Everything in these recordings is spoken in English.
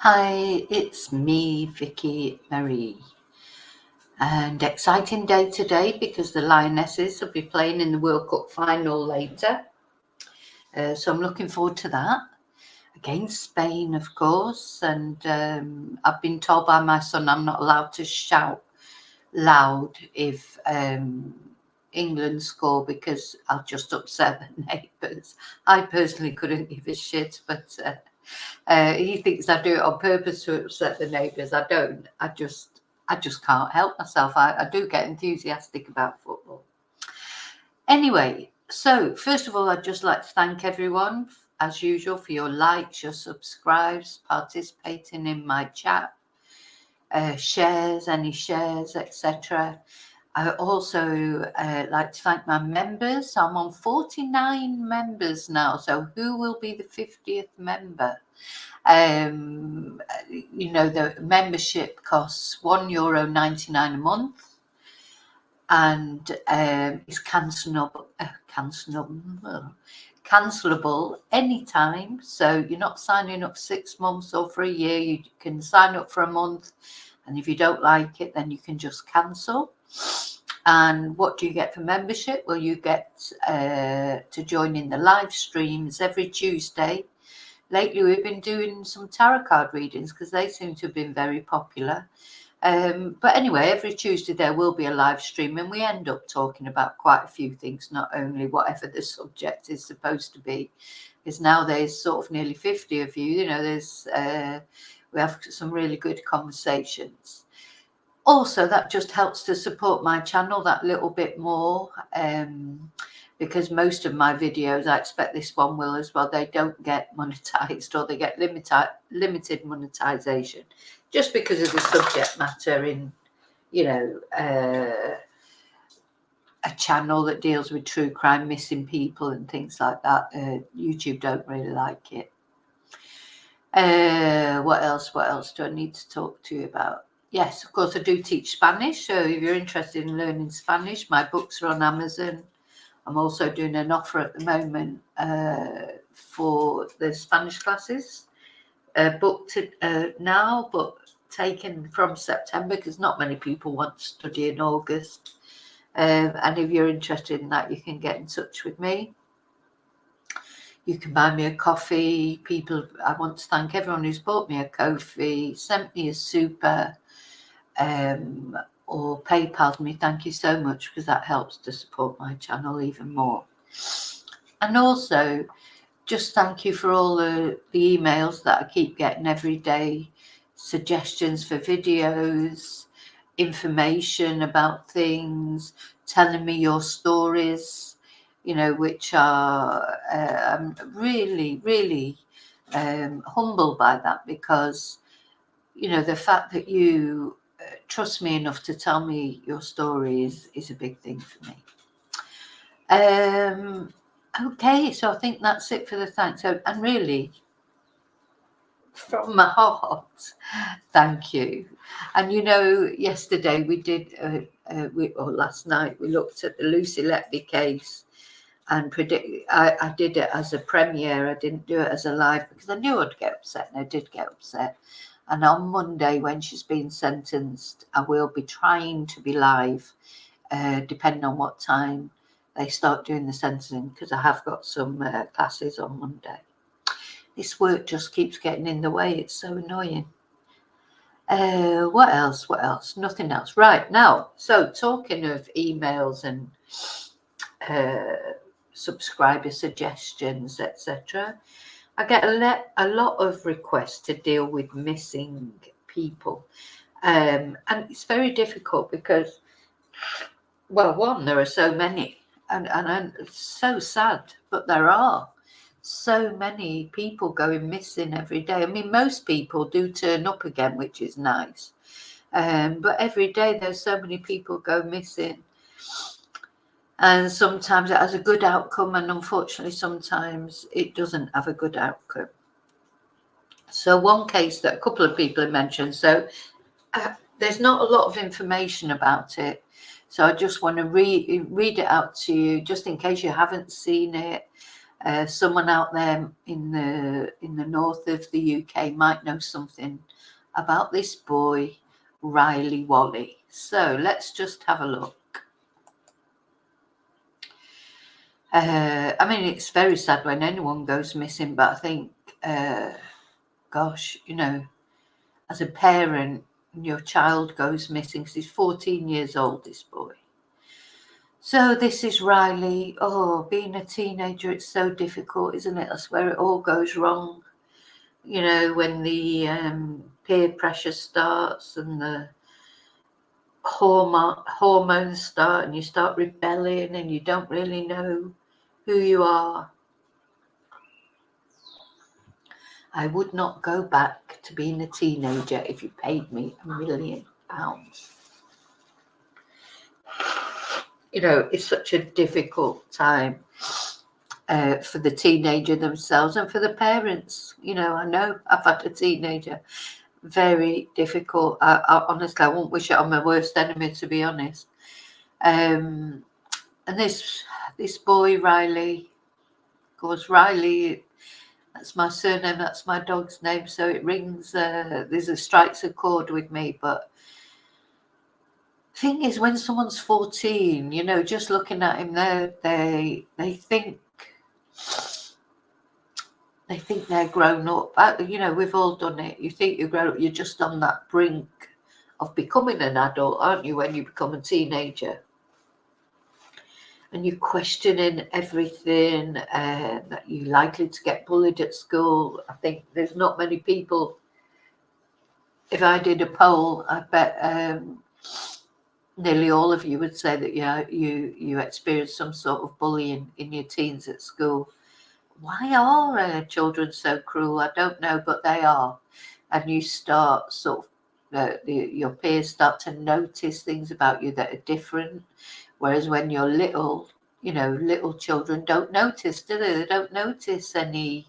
Hi, it's me, Vicki Marie, and exciting day today because the Lionesses will be playing in the World Cup final later. So I'm looking forward to that against Spain, of course. And I've been told by my son I'm not allowed to shout loud if England score because I'll just upset the neighbours. I personally couldn't give a shit, but he thinks I do it on purpose to upset the neighbours. I don't. I just can't help myself. I do get enthusiastic about football. Anyway, so first of all, I'd just like to thank everyone, as usual, for your likes, your subscribes, participating in my chat, shares, any shares, etc. I also like to thank my members. I'm on 49 members now, so who will be the 50th member? You know, the membership costs €1.99 a month, and is cancelable anytime. So you're not signing up 6 months or for a year. You can sign up for a month, and if you don't like it, then you can just cancel. And what do you get for membership? Well, you get to join in the live streams every Tuesday. Lately, we've been doing some tarot card readings because they seem to have been very popular. But anyway, every Tuesday there will be a live stream, and we end up talking about quite a few things, not only whatever the subject is supposed to be. Because now there's sort of nearly 50 of you. You know, there's we have some really good conversations. Also, that just helps to support my channel that little bit more. Because most of my videos, I expect this one will as well, they don't get monetized, or they get limited monetization just because of the subject matter in, you know, a channel that deals with true crime, missing people and things like that. YouTube don't really like it. What else do I need to talk to you about? Yes, of course, I do teach Spanish. So if you're interested in learning Spanish, my books are on Amazon. I'm also doing an offer at the moment for the Spanish classes, booked now, but taken from September because not many people want to study in August. And if you're interested in that, you can get in touch with me. You can buy me a coffee. I want to thank everyone who's bought me a coffee, sent me a super, or PayPal me. Thank you so much, because that helps to support my channel even more. And also, just thank you for all the emails that I keep getting every day, suggestions for videos, information about things, telling me your stories, you know, which are I'm really, really humbled by that, because, you know, the fact that you trust me enough to tell me your story is a big thing for me. Okay, so I think that's it for the thanks. So, and really, from my heart, thank you. And you know, yesterday we did, or last night we looked at the Lucy Letby case, and I did it as a premiere. I didn't do it as a live because I knew I'd get upset, and I did get upset. And on Monday, when she's been sentenced, I will be trying to be live, depending on what time they start doing the sentencing, because I have got some classes on Monday. This work just keeps getting in the way. It's so annoying. What else? Nothing else. Right, now, so talking of emails and subscriber suggestions, etc., I get a lot of requests to deal with missing people. And it's very difficult because, well, one, there are so many, and it's so sad, but there are so many people going missing every day. I mean, most people do turn up again, which is nice. But every day there's so many people go missing. And sometimes it has a good outcome, and unfortunately sometimes it doesn't have a good outcome. So one case that a couple of people have mentioned, so there's not a lot of information about it. So I just want to read it out to you, just in case you haven't seen it. Someone out there in the north of the UK might know something about this boy, Whalley. So let's just have a look. I mean, it's very sad when anyone goes missing, but I think, gosh, as a parent, your child goes missing, because he's 14 years old, this boy. So this is Whalley. Oh, being a teenager, it's so difficult, isn't it? That's where it all goes wrong. When the peer pressure starts and the hormones start and you start rebelling and you don't really know who you are. I would not go back to being a teenager if you paid me £1 million. It's such a difficult time for the teenager themselves and for the parents. I know I've had a teenager. Very difficult. I honestly, I won't wish it on my worst enemy, to be honest. And this boy, Whalley, of course, Whalley, that's my surname, that's my dog's name, so it rings, there's a strikes a chord with me. But thing is, when someone's 14, just looking at him there, they think they're grown up. We've all done it. You think you're grown up, you're just on that brink of becoming an adult, aren't you, when you become a teenager? And you're questioning everything, that you're likely to get bullied at school. I think there's not many people. If I did a poll, I bet nearly all of you would say that you experienced some sort of bullying in your teens at school. Why are children so cruel? I don't know, but they are. And you start sort of, your peers start to notice things about you that are different. Whereas when you're little, little children don't notice, do they? They don't notice any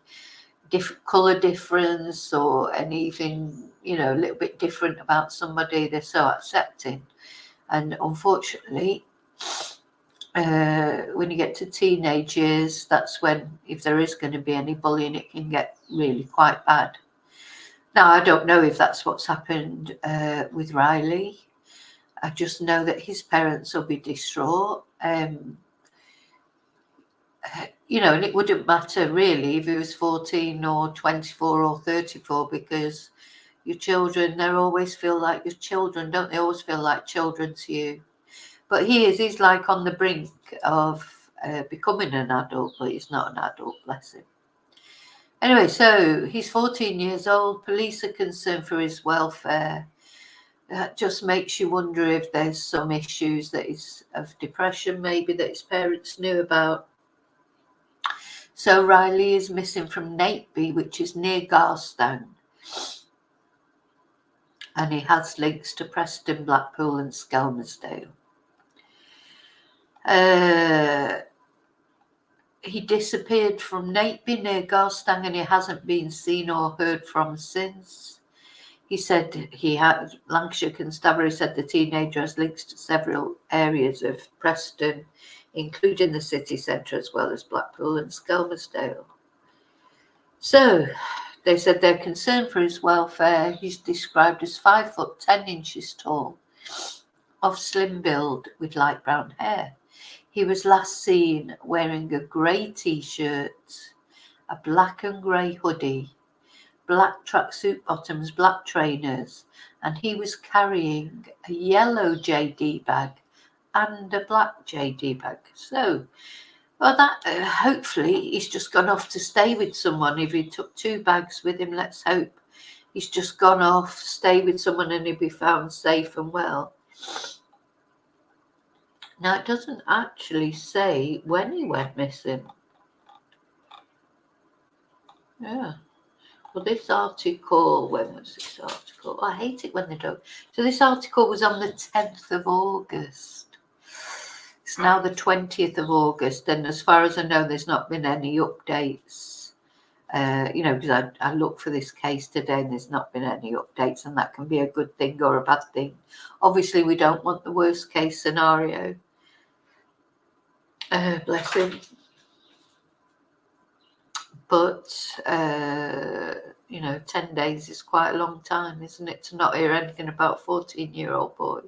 colour difference or anything, a little bit different about somebody. They're so accepting. And unfortunately, when you get to teenage years, that's when, if there is going to be any bullying, it can get really quite bad. Now, I don't know if that's what's happened with Whalley. I just know that his parents will be distraught. And it wouldn't matter really if he was 14 or 24 or 34, because your children, they always feel like your children, don't they? Always feel like children to you. But he's like on the brink of becoming an adult, but he's not an adult, bless him. Anyway, so he's 14 years old. Police are concerned for his welfare. That just makes you wonder if there's some issues that is of depression, maybe, that his parents knew about. So Whalley is missing from Nateby, which is near Garstang. And he has links to Preston, Blackpool and Skelmersdale. He disappeared from Nateby near Garstang and he hasn't been seen or heard from since. He said Lancashire Constabulary said the teenager has links to several areas of Preston, including the city centre, as well as Blackpool and Skelmersdale. So they said they're concerned for his welfare. He's described as 5 foot 10 inches tall, of slim build with light brown hair. He was last seen wearing a grey t-shirt, a black and grey hoodie, black tracksuit bottoms, black trainers, and he was carrying a yellow JD bag and a black JD bag. So, well, that hopefully he's just gone off to stay with someone. If he took 2 bags with him, let's hope he's just gone off, stay with someone, and he'll be found safe and well. Now, it doesn't actually say when he went missing. Yeah. Well, this article, when was this article? I hate it when they don't. So this article was on the 10th of August. It's now the 20th of August. And as far as I know, there's not been any updates. Because I looked for this case today and there's not been any updates. And that can be a good thing or a bad thing. Obviously, we don't want the worst case scenario. Bless him. But, you know, 10 days is quite a long time, isn't it, to not hear anything about a 14-year-old boy.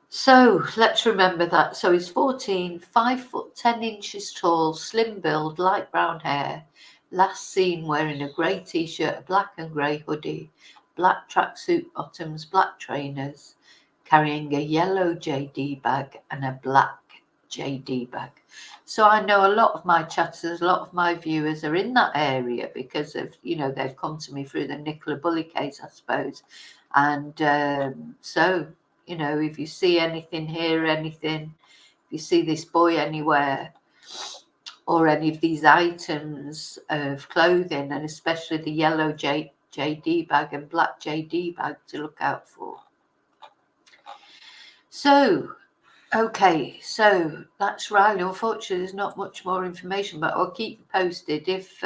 So let's remember that. So he's 14, 5 foot 10 inches tall, slim build, light brown hair. Last seen wearing a grey t-shirt, a black and grey hoodie, black tracksuit bottoms, black trainers, carrying a yellow JD bag and a black JD bag. So I know a lot of my chatters, a lot of my viewers are in that area because of, you know, they've come to me through the Nicola Bully case, I suppose. And so, you know, if you see anything, hear anything, if you see this boy anywhere or any of these items of clothing, and especially the yellow JD bag and black JD bag to look out for. So, okay, so that's Riley. Unfortunately, there's not much more information, but I'll keep you posted if,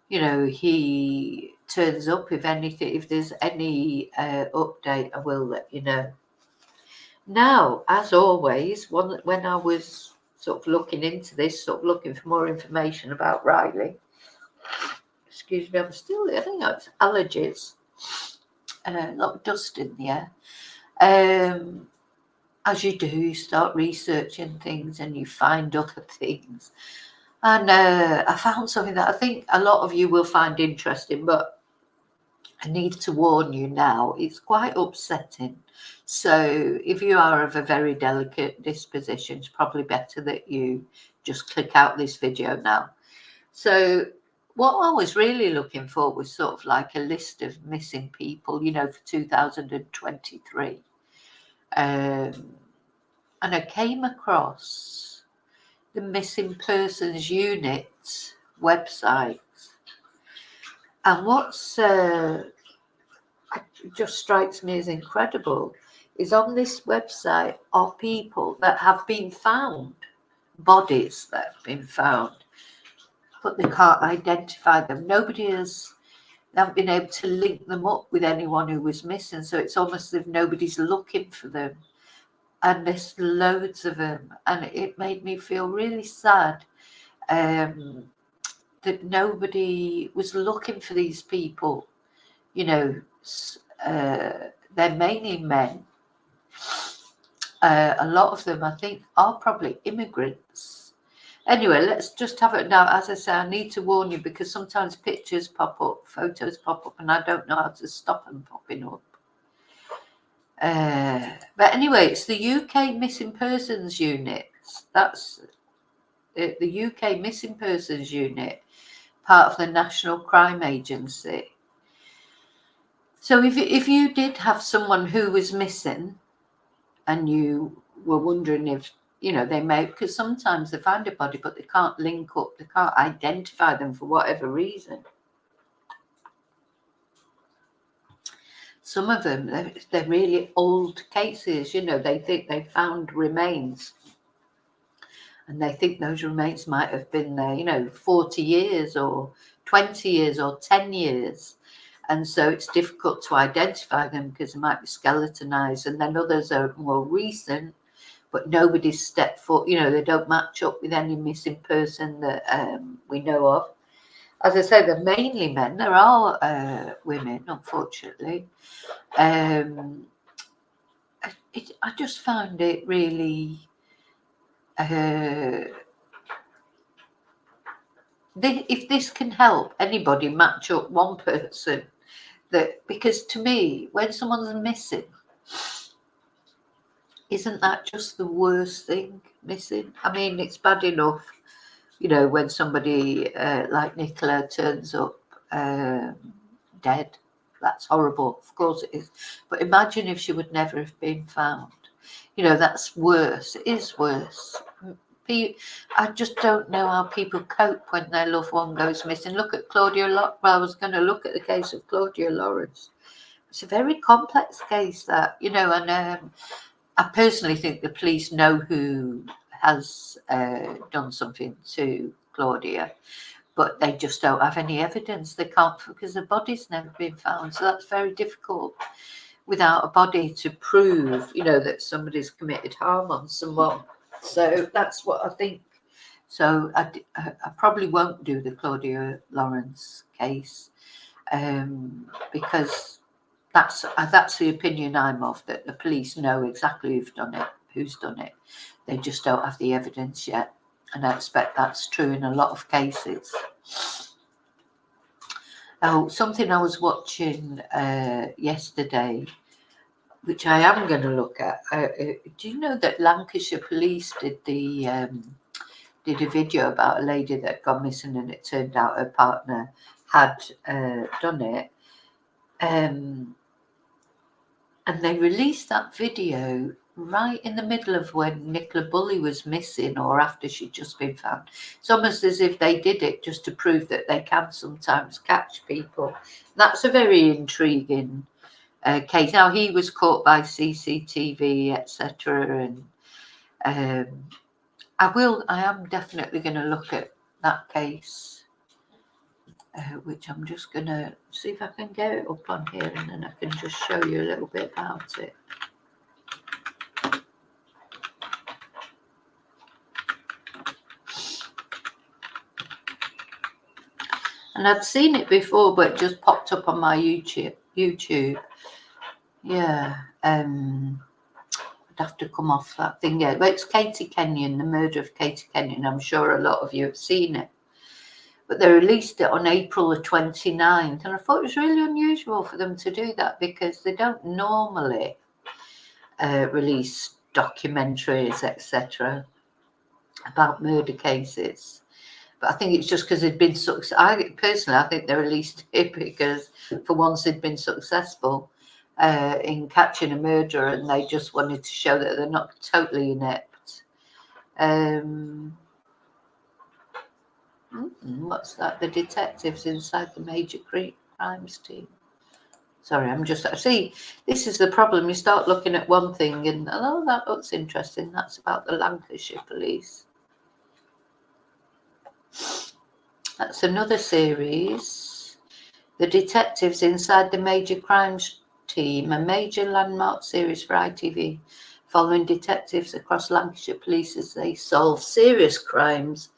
you know, he turns up, if anything, if there's any update, I will let you know. Now, as always, when I was sort of looking into this, sort of looking for more information about Riley, excuse me, I think it's allergies, a lot of dust in the air. As you do, you start researching things and you find other things. And I found something that I think a lot of you will find interesting, but I need to warn you now, it's quite upsetting. So if you are of a very delicate disposition, it's probably better that you just click out this video now. So what I was really looking for was sort of like a list of missing people, you know, for 2023. And I came across the Missing Persons Unit website. And what's just strikes me as incredible is on this website are people that have been found, bodies that have been found, but they can't identify them. They haven't been able to link them up with anyone who was missing. So it's almost as if nobody's looking for them. And there's loads of them. And it made me feel really sad that nobody was looking for these people. You know, they're mainly men. A lot of them, I think, are probably immigrants. Anyway, let's just have it now. As I say, I need to warn you because sometimes pictures pop up, photos pop up, and I don't know how to stop them popping up. But anyway, it's the UK Missing Persons Unit. That's the UK Missing Persons Unit, part of the National Crime Agency. So if you did have someone who was missing and you were wondering if, you know, they may, because sometimes they find a body but they can't link up, they can't identify them for whatever reason. Some of them, they're really old cases, you know, they think they found remains and they think those remains might have been there, you know, 40 years or 20 years or 10 years. And so it's difficult to identify them because they might be skeletonized. And then others are more recent, but nobody's stepped foot, you know, they don't match up with any missing person that we know of. As I say, they're mainly men. There are women, unfortunately. I just found it really... if this can help anybody match up one person, that, because to me, when someone's missing, isn't that just the worst thing, missing? I mean, it's bad enough, you know, when somebody like Nicola turns up dead. That's horrible. Of course it is. But imagine if she would never have been found. You know, that's worse. It is worse. I just don't know how people cope when their loved one goes missing. Look at Claudia. Well, I was going to look at the case of Claudia Lawrence. It's a very complex case, that, you know, and I personally think the police know who has done something to Claudia, but they just don't have any evidence. They can't, because the body's never been found. So that's very difficult without a body to prove, you know, that somebody's committed harm on someone. So that's what I think. So I probably won't do the Claudia Lawrence case because that's the opinion I'm of, that the police know exactly who's done it. They just don't have the evidence yet. And I expect that's true in a lot of cases. Oh, something I was watching yesterday, which I am going to look at. Do you know that Lancashire Police did a video about a lady that had gone missing, and it turned out her partner had done it. And they released that video right in the middle of when Nicola Bulley was missing, or after she'd just been found. It's almost as if they did it just to prove that they can sometimes catch people. That's a very intriguing case. Now, he was caught by CCTV, etc. And I am definitely going to look at that case, which I'm just going to see if I can get it up on here, and then I can just show you a little bit about it. And I'd seen it before, but it just popped up on my YouTube. Yeah. I'd have to come off that thing. Yeah, but it's Katie Kenyon, the murder of Katie Kenyon. I'm sure a lot of you have seen it. But they released it on April the 29th. And I thought it was really unusual for them to do that, because they don't normally release documentaries, etc., about murder cases. But I think it's just because they'd been successful. I think they released it because for once they'd been successful in catching a murderer, and they just wanted to show that they're not totally inept. What's that? The detectives inside the major crimes team. Sorry, see, this is the problem. You start looking at one thing and, oh, that looks interesting. That's about the Lancashire Police. That's another series. The detectives inside the major crimes team, a major landmark series for ITV, following detectives across Lancashire Police as they solve serious crimes,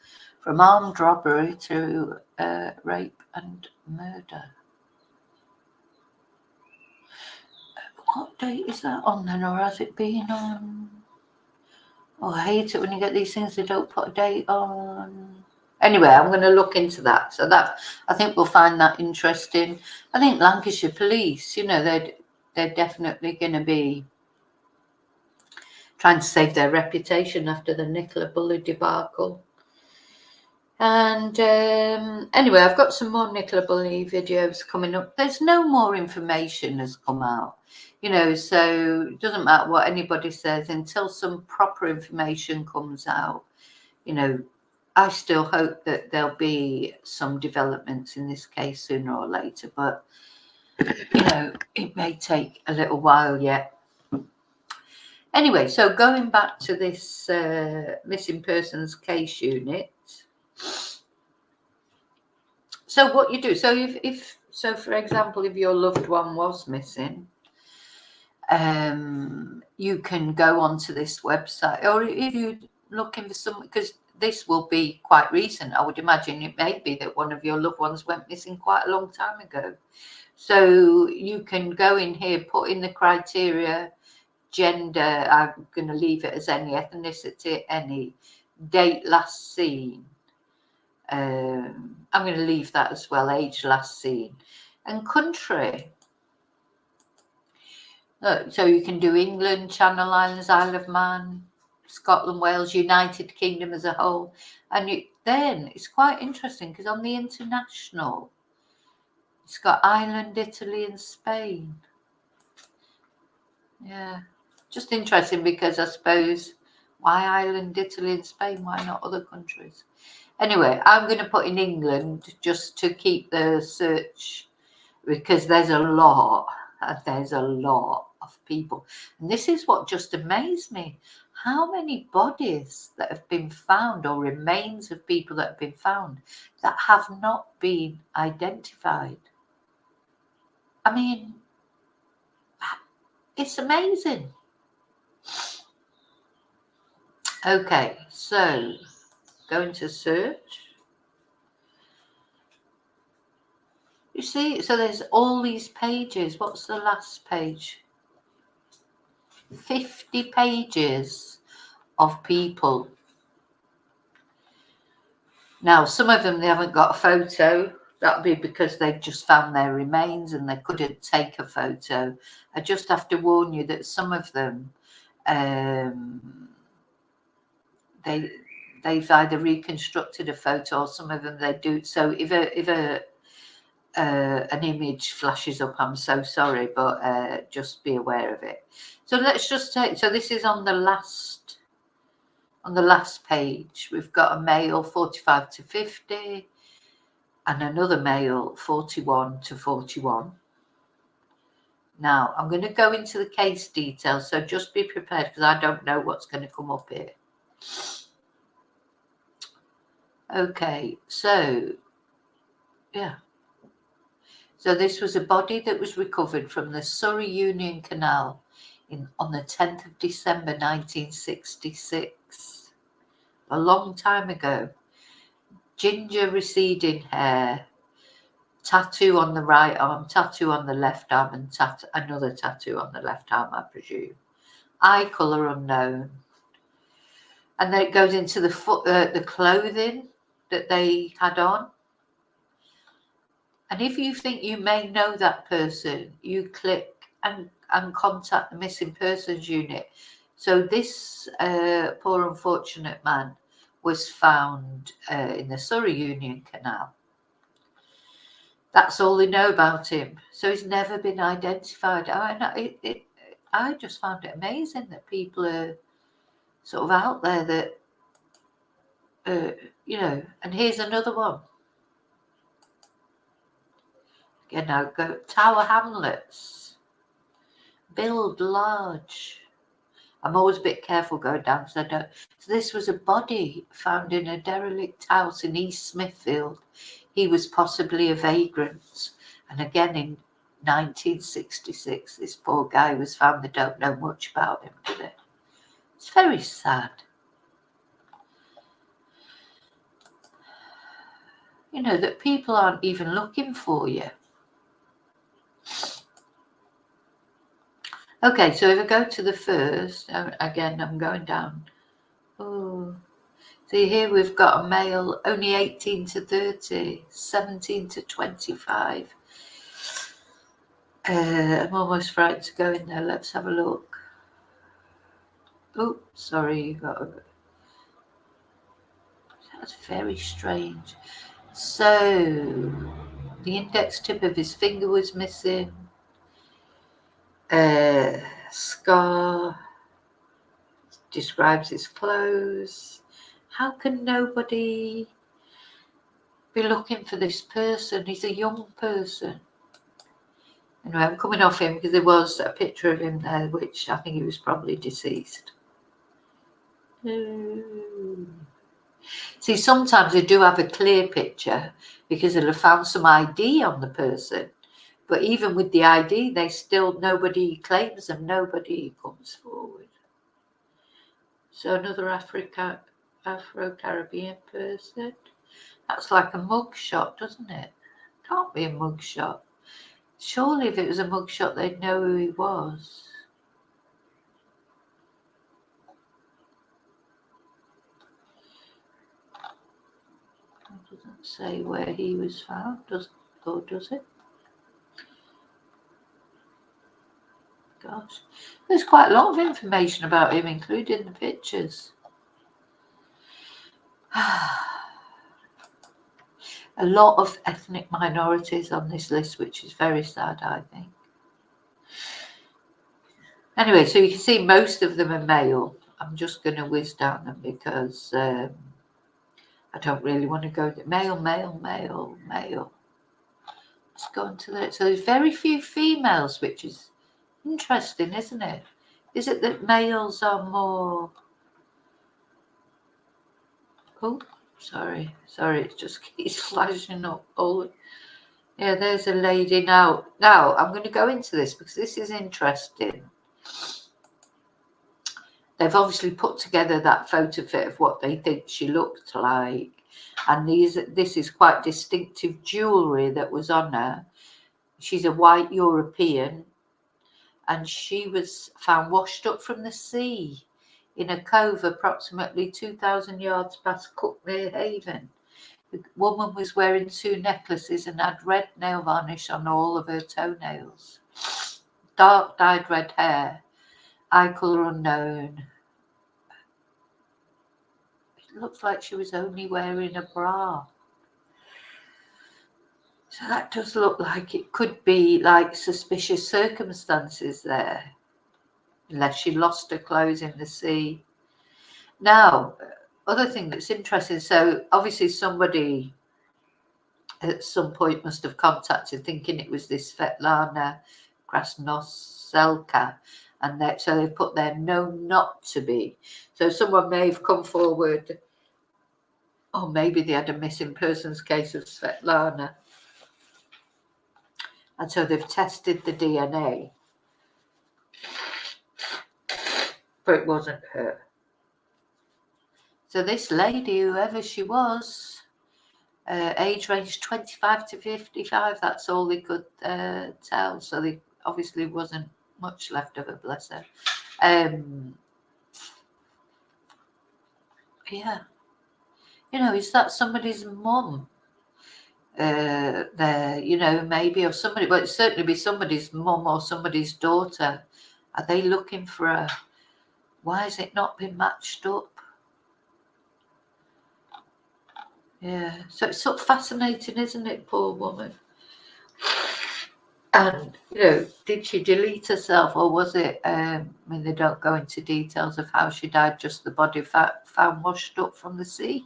from armed robbery to rape and murder. What date is that on then, or has it been on? Oh, I hate it when you get these things, they don't put a date on. Anyway, I'm going to look into that. So that, I think we'll find that interesting. I think Lancashire Police, they're definitely going to be trying to save their reputation after the Nicola Bulley debacle. And anyway, I've got some more Nicola Bulley videos coming up. There's no more information has come out, so it doesn't matter what anybody says until some proper information comes out. I still hope that there'll be some developments in this case sooner or later, but it may take a little while yet. Anyway, so going back to this missing persons case unit. So what you do, so if for example, if your loved one was missing, you can go onto this website, or if you're looking for some, because this will be quite recent, I would imagine it may be that one of your loved ones went missing quite a long time ago. So you can go in here, put in the criteria, gender, I'm going to leave it as any, ethnicity, any, date last seen. I'm going to leave that as well, age last seen, and country. So you can do England, Channel Islands, Isle of Man, Scotland, Wales, United Kingdom as a whole. And then it's quite interesting, because on the international, it's got Ireland, Italy and Spain. Yeah, just interesting, because I suppose, why Ireland, Italy and Spain? Why not other countries? Anyway, I'm going to put in England just to keep the search, because there's a lot of people. And this is what just amazed me. How many bodies that have been found, or remains of people that have been found, that have not been identified. I mean, it's amazing. Okay, so Go into search. You see, so there's all these pages. What's the last page? 50 pages of people. Now, some of them, they haven't got a photo. That'll be because they've just found their remains and they couldn't take a photo. I just have to warn you that some of them, they've either reconstructed a photo or some of them they do. So if an image flashes up, I'm so sorry, but just be aware of it. So let's just take, so this is on the last page. We've got a male 45 to 50 and another male 41 to 41. Now I'm going to go into the case details, so just be prepared because I don't know what's going to come up here. Okay, so yeah. So this was a body that was recovered from the Surrey Union Canal on the 10th of December 1966. A long time ago. Ginger receding hair, tattoo on the right arm, tattoo on the left arm, and another tattoo on the left arm, I presume. Eye colour unknown. And then it goes into the clothing that they had on. And if you think you may know that person, you click and contact the Missing Persons Unit. So this poor unfortunate man was found in the Surrey Union Canal. That's all they know about him. So he's never been identified. I just found it amazing that people are sort of out there that, you know, and here's another one. Again, I'll go Tower Hamlets. Build large. I'm always a bit careful going down because I don't. So this was a body found in a derelict house in East Smithfield. He was possibly a vagrant. And again, in 1966, this poor guy was found. They don't know much about him, do they? It's very sad. You know, that people aren't even looking for you. Okay, so if I go to the first, again, I'm going down. Oh, see here we've got a male, only 18 to 30, 17 to 25. I'm almost frightened to go in there. Let's have a look. Oh, sorry, you got a... That's very strange. So, the index tip of his finger was missing. Scar describes his clothes. How can nobody be looking for this person? He's a young person. Anyway, I'm coming off him because there was a picture of him there, which I think he was probably deceased. See, sometimes they do have a clear picture because they'll have found some ID on the person. But even with the ID, nobody claims them, nobody comes forward. So another Afro-Caribbean person. That's like a mugshot, doesn't it? Can't be a mugshot. Surely if it was a mugshot, they'd know who he was. It doesn't say where he was found, does it? Gosh, there's quite a lot of information about him, including the pictures. A lot of ethnic minorities on this list, which is very sad, I think. Anyway, so you can see most of them are male. I'm just going to whiz down them because I don't really want to go to male. Let's go on to that. So there's very few females, which is interesting, isn't it? Is it that males are more... Oh, sorry, it just keeps flashing up. Oh, yeah, there's a lady now. Now, I'm going to go into this because this is interesting. they've obviously put together that photo fit of what they think she looked like. And this is quite distinctive jewellery that was on her. She's a white European, and she was found washed up from the sea in a cove approximately 2,000 yards past Cuckmere Haven. The woman was wearing 2 necklaces and had red nail varnish on all of her toenails. Dark dyed red hair, eye colour unknown. It looks like she was only wearing a bra. So that does look like it could be like suspicious circumstances there, unless she lost her clothes in the sea. Now, other thing that's interesting, so obviously somebody at some point must have contacted thinking it was this Svetlana Krasnoselka, and so they've put there known not to be. So someone may have come forward, or maybe they had a missing persons case of Svetlana, and so they've tested the DNA, but it wasn't her. So this lady, whoever she was, age range 25 to 55, that's all they could tell. So there obviously wasn't much left of her, bless her. Yeah. You know, is that somebody's mum? There, you know, maybe, or somebody, well, it'd certainly be somebody's mum or somebody's daughter. Are they looking for her? Why has it not been matched up? Yeah, so it's sort of fascinating, isn't it, poor woman? And, you know, did she delete herself, or was it, I mean, they don't go into details of how she died, just the body found washed up from the sea.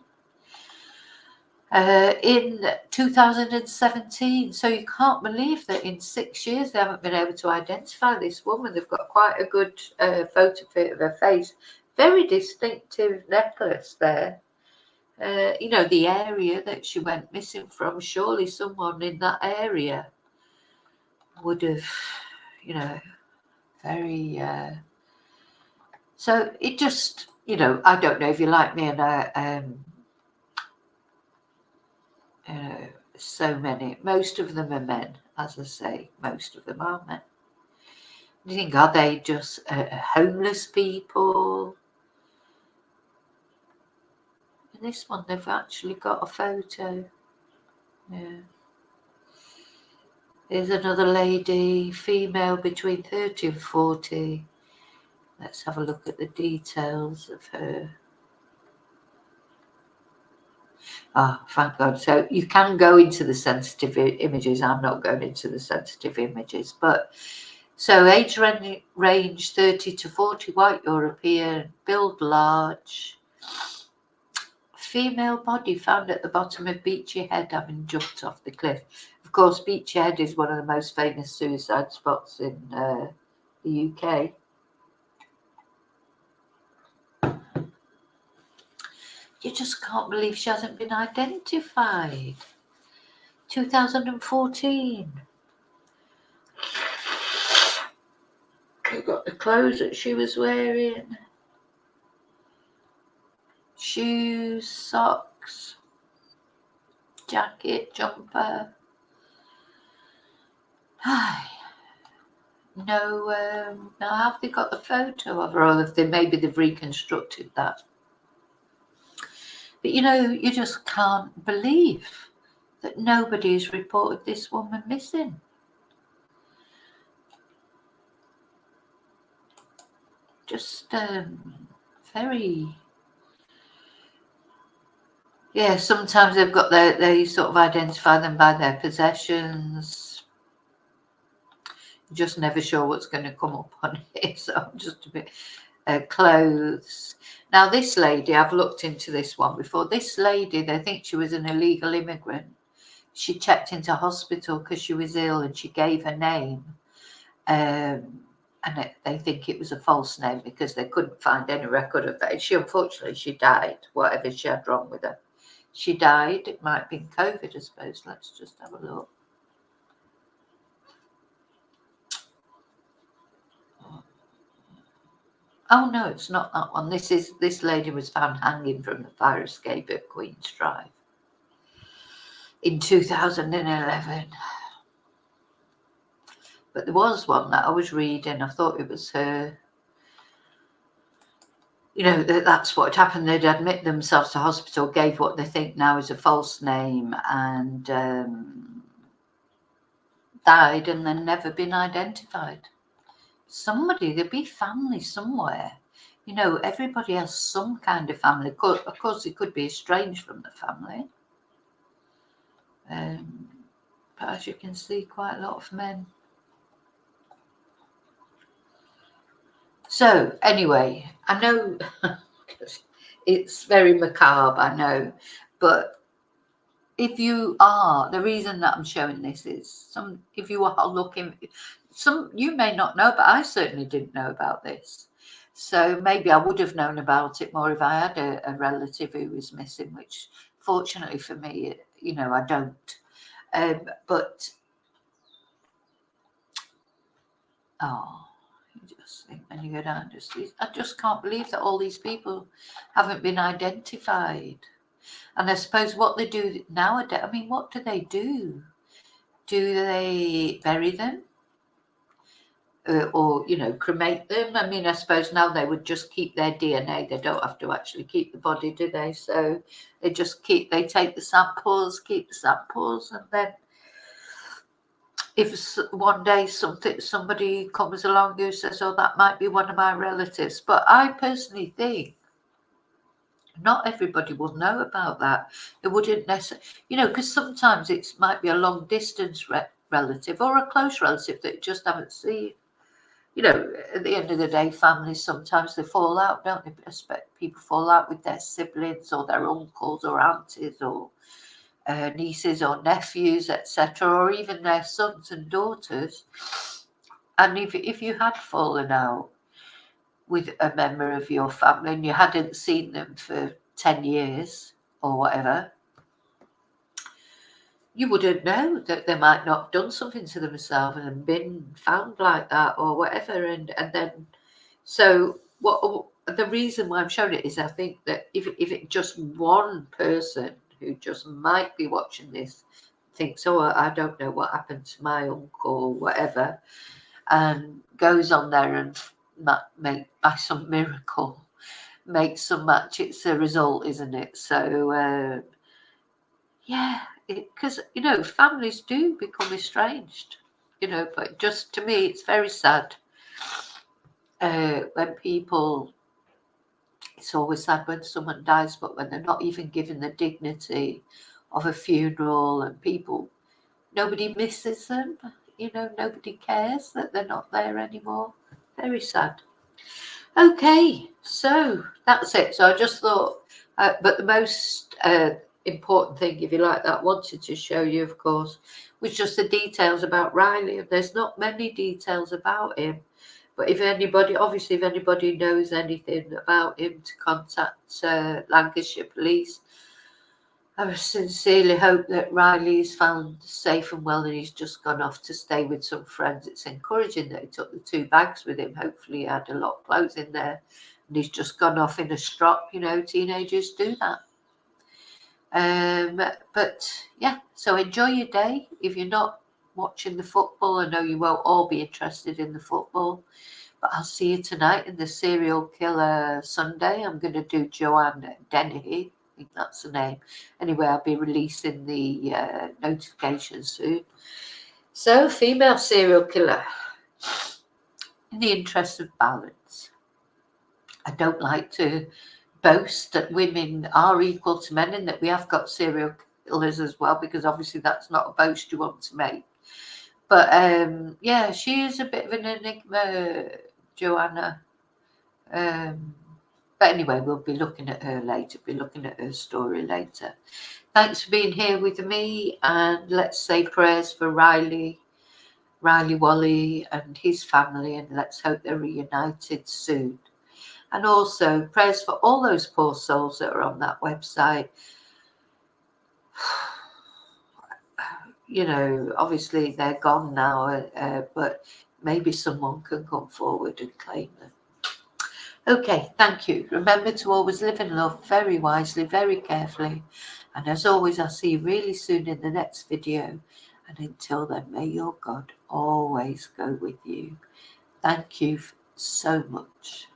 In 2017, so you can't believe that in 6 years they haven't been able to identify this woman. They've got quite a good photo fit of her face. Very distinctive necklace there. You know, the area that she went missing from, surely someone in that area would have, you know, very... So it just, you know, I don't know if you're like me, and so many, most of them are men, as I say, most of them are men. Do you think, are they just homeless people? In this one, they've actually got a photo. Yeah. There's another lady, female between 30 and 40. Let's have a look at the details of her. Ah, thank God. So you can go into the sensitive images. I'm not going into the sensitive images, but so age range 30 to 40, white European, build large, female body found at the bottom of Beachy Head having jumped off the cliff. Of course, Beachy Head is one of the most famous suicide spots in the UK. You just can't believe she hasn't been identified. 2014. We've got the clothes that she was wearing. Shoes, socks, jacket, jumper. No, now have they got the photo of her, or if maybe they've reconstructed that? But you know, you just can't believe that nobody has reported this woman missing. Just very... Yeah, sometimes they've got they sort of identify them by their possessions. Just never sure what's going to come up on it. So I'm just a bit... clothes. Now this lady, I've looked into this one before. This lady, they think she was an illegal immigrant. She checked into hospital because she was ill, and she gave her name. And they think it was a false name because they couldn't find any record of that. Unfortunately, she died, whatever she had wrong with her. She died. It might have been COVID, I suppose. Let's just have a look. Oh no, it's not that one. This lady was found hanging from the fire escape at Queen's Drive in 2011. But there was one that I was reading. I thought it was her. You know, that's what happened. They'd admit themselves to hospital, gave what they think now is a false name, and died, and then never been identified. Somebody, there'd be family somewhere. You know, everybody has some kind of family. Of course, it could be estranged from the family. But as you can see, quite a lot of men. So anyway, I know it's very macabre, I know, but if you are, the reason that I'm showing this is if you are looking, you may not know, but I certainly didn't know about this. So maybe I would have known about it more if I had a relative who was missing, which fortunately for me, you know, I don't. But you just think when you go down, I just can't believe that all these people haven't been identified. And I suppose what they do nowadays, I mean, what do they do? Do they bury them? Or, you know, cremate them? I mean, I suppose now they would just keep their DNA. They don't have to actually keep the body, do they? So they just they take the samples, keep the samples, and then if one day somebody comes along who says, oh, that might be one of my relatives. But I personally think not everybody will know about that. They wouldn't necessarily, you know, because sometimes it might be a long distance relative or a close relative that you just haven't seen. You know, at the end of the day, families sometimes they fall out, don't they? People fall out with their siblings or their uncles or aunties or nieces or nephews, etc., or even their sons and daughters. And if you had fallen out with a member of your family and you hadn't seen them for 10 years or whatever, you wouldn't know that they might not have done something to themselves and been found like that or whatever. And then, so what the reason why I'm showing it is I think that if it just one person who just might be watching this thinks, oh, I don't know what happened to my uncle or whatever, and goes on there and by some miracle makes some match, it's a result, isn't it? So yeah, because you know, families do become estranged, you know, but just to me it's very sad when people, it's always sad when someone dies, but when they're not even given the dignity of a funeral, and people, nobody misses them, you know, nobody cares that they're not there anymore. Very sad. Okay, so that's it. So I just thought, but the most important thing, if you like that, wanted to show you, of course, was just the details about Riley. There's not many details about him, but if anybody knows anything about him, to contact Lancashire Police. I sincerely hope that Riley is found safe and well and he's just gone off to stay with some friends. It's encouraging that he took the 2 bags with him. Hopefully he had a lot of clothes in there and he's just gone off in a strop. You know, teenagers do that. But yeah, so enjoy your day. If you're not watching the football, I know you won't all be interested in the football, but I'll see you tonight in the Serial Killer Sunday. I'm going to do Joanne Dennehy. I think that's the name. Anyway, I'll be releasing the notifications soon. So, female serial killer. In the interest of balance, I don't like to boast that women are equal to men and that we have got serial killers as well, because obviously that's not a boast you want to make. But yeah, she is a bit of an enigma, Joanna. But anyway, we'll be looking at her later, be looking at her story later. Thanks for being here with me, and let's say prayers for Riley Whalley and his family, and let's hope they're reunited soon. And also prayers for all those poor souls that are on that website. You know, obviously they're gone now, but maybe someone can come forward and claim them. Okay, thank you. Remember to always live in love very wisely, very carefully. And as always, I'll see you really soon in the next video. And until then, may your God always go with you. Thank you so much.